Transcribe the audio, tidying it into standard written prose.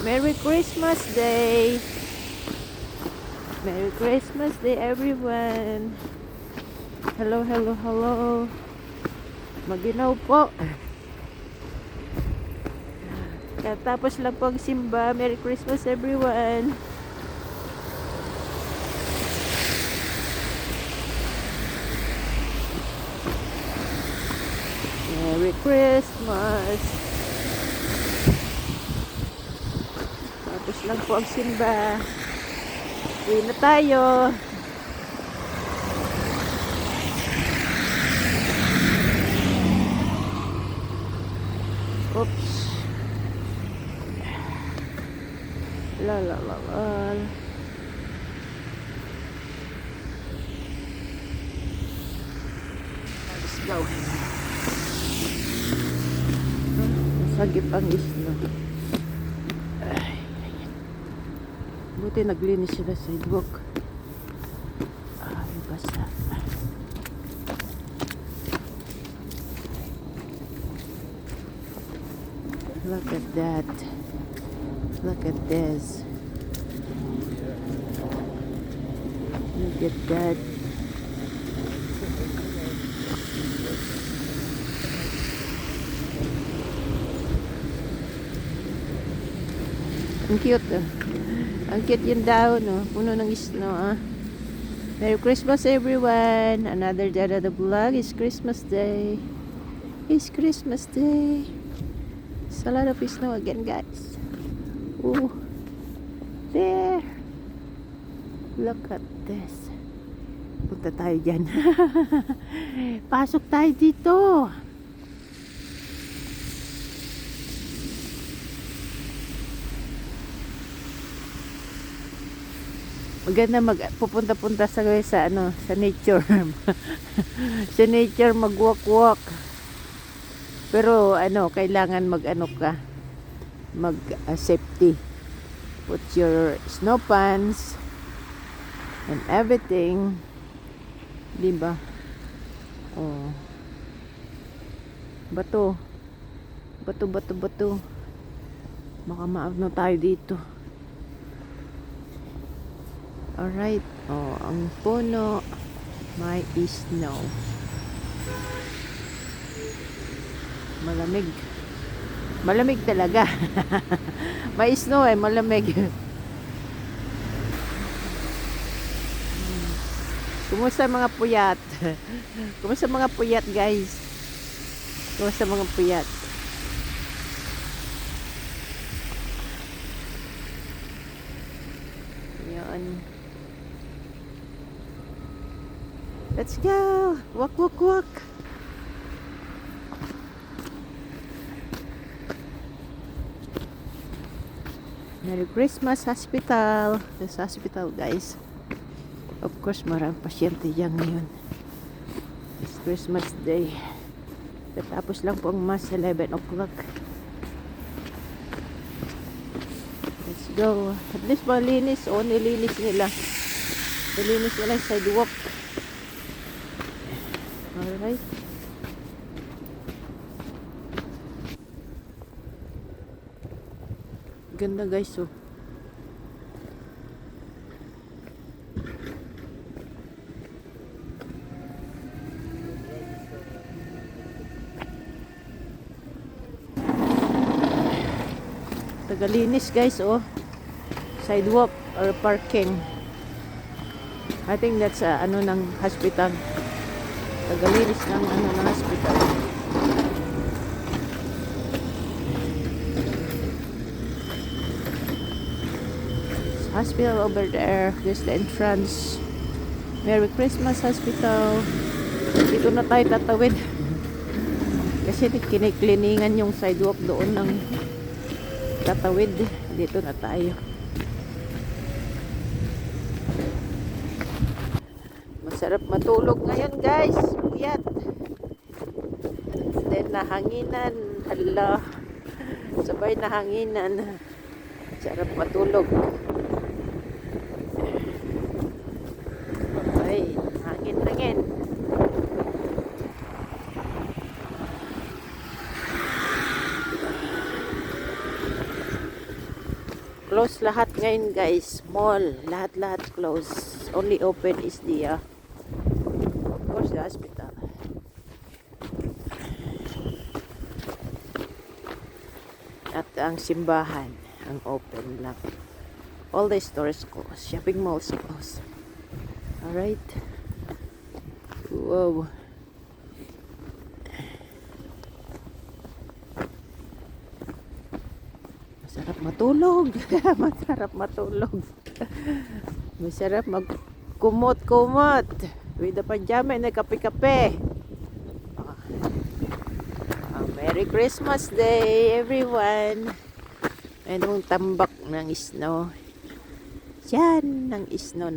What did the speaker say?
Merry Christmas Day! Merry Christmas Day, everyone! Hello, hello, hello! Maginaw po! Katapos lang po ang simba. Merry Christmas, everyone! Merry Christmas! Tapos lang po ang simba. Uwi na tayo. Oops. La la la la. Let's go. Sagip ang isno. Buti naglinis sila sa sidewalk. Basta. Look at that. Look at this. Look at that. Ang cute, oh. Ang cute yung daon, oh. Puno ng snow, ah. Merry Christmas, everyone. Another day of the vlog. It's Christmas Day. It's Christmas Day. It's a lot of snow again, guys. Oh, there. Look at this. Punta tayo dyan. Pasok tayo dito. Maganda pupunta-punta sa nature. Sa nature mag-walk-walk. Pero kailangan mag safety. Put your snow pants and everything. Diba? Oh. Bato. Bato. Baka maano tayo dito. Alright. Oh, ang puno may snow. Malamig. Malamig talaga. May snow malamig. Kumusta mga puyat? Kumusta mga puyat, guys? Kumusta mga puyat? Yan. Let's go! Walk! Merry Christmas, hospital. This hospital, guys. Of course, maraming pasyente dyan ngayon. It's Christmas Day. Tapos lang po ang mass 11 o'clock. Let's go. At least malinis. O, nilinis nila. Nilinis nila yung sidewalk. Alright. Ganda, guys, oh. Tagalinis, guys, oh. Sidewalk or parking. I think that's ng hospital. Tagalinis ng hospital. Hospital over there. There's the entrance. Merry Christmas, hospital. Dito na tayo tatawid. Kasi kinikliningan yung sidewalk doon ng tatawid. Dito na tayo. Masarap matulog ngayon, guys. Puyat. Then nahanginan. Hala. Sabay nahanginan. Sarap matulog. Ay, hangin. Close lahat ngayon guys. Mall. Lahat close. Only open is the of course the hospital. At ang simbahan ang open lang. All the stores closed. Shopping malls closed. Alright. Wow. Masarap matulog. Masarap matulog. Masarap magkumot-kumot. With the pajama and the kape-kape. Merry Christmas Day, everyone. Mayroong tambak ng snow. Yan, ng snow.